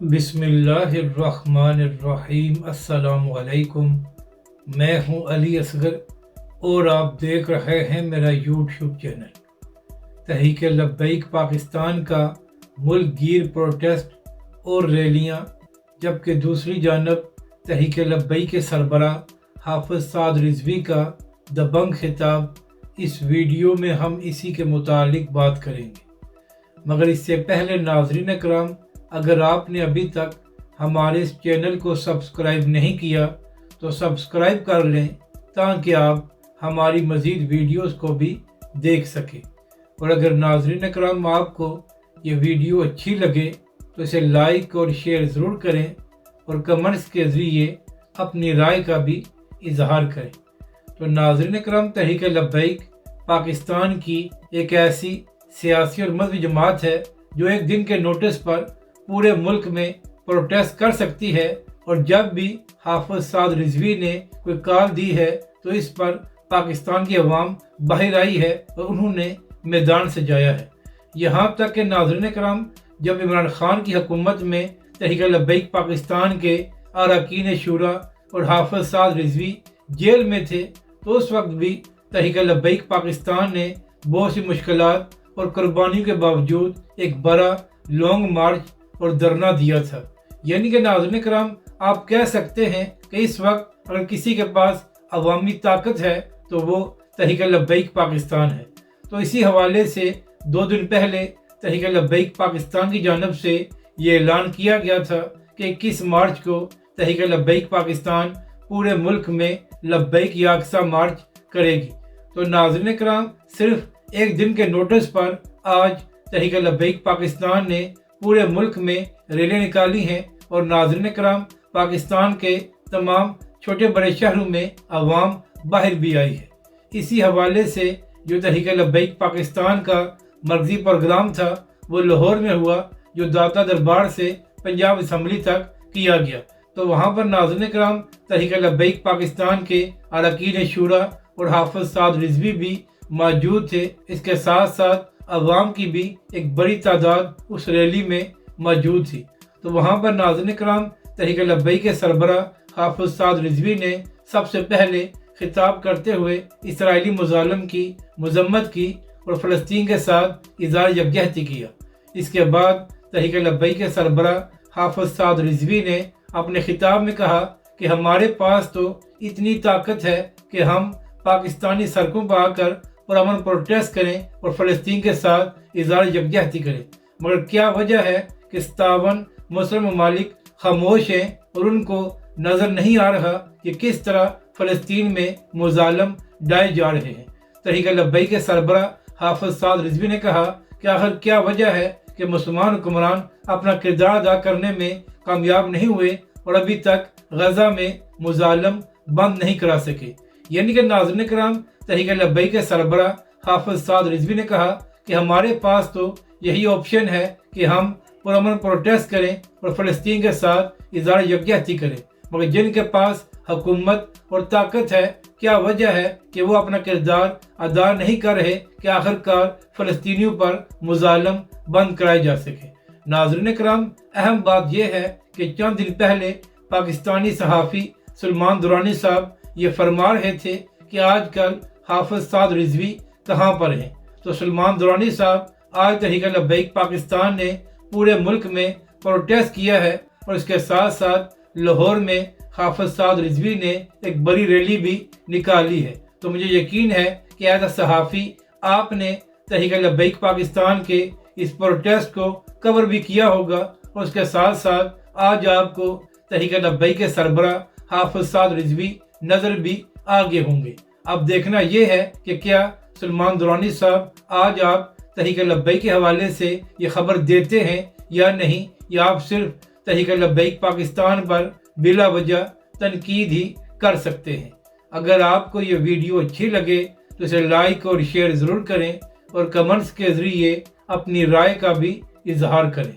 بسم اللہ الرحمن الرحیم۔ السلام علیکم، میں ہوں علی اصغر اور آپ دیکھ رہے ہیں میرا یوٹیوب چینل۔ تحریک لبیک پاکستان کا ملک گیر پروٹیسٹ اور ریلیاں، جبکہ دوسری جانب تحریک لبیک کے سربراہ حافظ سعد رضوی کا دبنگ خطاب۔ اس ویڈیو میں ہم اسی کے متعلق بات کریں گے، مگر اس سے پہلے ناظرین کرام، اگر آپ نے ابھی تک ہمارے اس چینل کو سبسکرائب نہیں کیا تو سبسکرائب کر لیں تاکہ آپ ہماری مزید ویڈیوز کو بھی دیکھ سکیں۔ اور اگر ناظرین کرام آپ کو یہ ویڈیو اچھی لگے تو اسے لائک اور شیئر ضرور کریں اور کمنٹس کے ذریعے اپنی رائے کا بھی اظہار کریں۔ تو ناظرین کرام، تحریک لبیک پاکستان کی ایک ایسی سیاسی اور مذہبی جماعت ہے جو ایک دن کے نوٹس پر پورے ملک میں پروٹیسٹ کر سکتی ہے، اور جب بھی حافظ سعد رضوی نے کوئی کال دی ہے تو اس پر پاکستان کی عوام باہر آئی ہے اور انہوں نے میدان سجایا ہے۔ یہاں تک کہ ناظرین کرام، جب عمران خان کی حکومت میں تحریک لبیک پاکستان کے اراکین شورا اور حافظ سعد رضوی جیل میں تھے تو اس وقت بھی تحریک لبیک پاکستان نے بہت سی مشکلات اور قربانیوں کے باوجود ایک بڑا لانگ مارچ اور دھرنا دیا تھا۔ یعنی کہ ناظرین کرام، آپ کہہ سکتے ہیں کہ اس وقت اگر کسی کے پاس عوامی طاقت ہے تو وہ تحریک لبیک پاکستان ہے۔ تو اسی حوالے سے 2 دن پہلے تحریک لبیک پاکستان کی جانب سے یہ اعلان کیا گیا تھا کہ 21 مارچ کو تحریک لبیک پاکستان پورے ملک میں لبیک یکساں مارچ کرے گی۔ تو ناظرین کرام، صرف ایک دن کے نوٹس پر آج تحریک لبیک پاکستان نے پورے ملک میں ریلیاں نکالی ہیں، اور ناظرین کرام، پاکستان کے تمام چھوٹے بڑے شہروں میں عوام باہر بھی آئی ہے۔ اسی حوالے سے جو تحریک لبیک پاکستان کا مرکزی پروگرام تھا وہ لاہور میں ہوا، جو داتا دربار سے پنجاب اسمبلی تک کیا گیا۔ تو وہاں پر ناظرین کرام، تحریک لبیک پاکستان کے اراکین شورا اور حافظ سعد رضوی بھی موجود تھے۔ اس کے ساتھ ساتھ عوام کی بھی ایک بڑی تعداد اس ریلی میں موجود تھی۔ تو وہاں پر ناظرین کرام، تحریک لبیک کے سربراہ حافظ سعد رضوی نے سب سے پہلے خطاب کرتے ہوئے اسرائیلی مظالم کی مذمت کی اور فلسطین کے ساتھ اظہار یکجہتی کیا۔ اس کے بعد تحریک لبیک کے سربراہ حافظ سعد رضوی نے اپنے خطاب میں کہا کہ ہمارے پاس تو اتنی طاقت ہے کہ ہم پاکستانی سڑکوں پر آ کر پرامن پروٹیسٹ کریں اور فلسطین کے ساتھ اظہار یکجہتی کریں، مگر کیا وجہ ہے کہ 57 مسلم ممالک خاموش ہیں اور ان کو نظر نہیں آ رہا کہ کس طرح فلسطین میں مظالم ڈھائے جا رہے ہیں۔ تحریک لبیک کے سربراہ حافظ سعد رضوی نے کہا کہ آخر کیا وجہ ہے کہ مسلمان حکمران اپنا کردار ادا کرنے میں کامیاب نہیں ہوئے اور ابھی تک غزہ میں مظالم بند نہیں کرا سکے۔ یعنی کہ ناظرین کرام، تحریک لبیک کے سربراہ حافظ سعد رضوی نے کہا کہ ہمارے پاس تو یہی آپشن ہے کہ ہم پرامن پروٹیسٹ کریں اور فلسطین کے ساتھ اظہار یکجہتی کریں، مگر جن کے پاس حکومت اور طاقت ہے، کیا وجہ ہے کہ وہ اپنا کردار ادا نہیں کر رہے کہ آخر کار فلسطینیوں پر مظالم بند کرائے جا سکے۔ ناظرین کرام، اہم بات یہ ہے کہ چند دن پہلے پاکستانی صحافی سلمان درانی صاحب یہ فرما رہے تھے کہ آج کل حافظ سعد رضوی کہاں پر ہیں۔ تو سلمان درانی صاحب، آج تحریک لبیک پاکستان نے پورے ملک میں پروٹیسٹ کیا ہے، اور اس کے ساتھ ساتھ لاہور میں حافظ سعد رضوی نے ایک بڑی ریلی بھی نکالی ہے۔ تو مجھے یقین ہے کہ ایز اے صحافی آپ نے تحریک لبیک پاکستان کے اس پروٹیسٹ کو کور بھی کیا ہوگا، اور اس کے ساتھ ساتھ آج آپ کو تحریک لبیک کے سربراہ حافظ سعد رضوی نظر بھی آگے ہوں گے۔ اب دیکھنا یہ ہے کہ کیا سلمان درانی صاحب آج آپ تحریک لبیک کے حوالے سے یہ خبر دیتے ہیں یا نہیں، یا آپ صرف تحریک لبیک پاکستان پر بلا وجہ تنقید ہی کر سکتے ہیں۔ اگر آپ کو یہ ویڈیو اچھی لگے تو اسے لائک اور شیئر ضرور کریں اور کمنٹس کے ذریعے اپنی رائے کا بھی اظہار کریں۔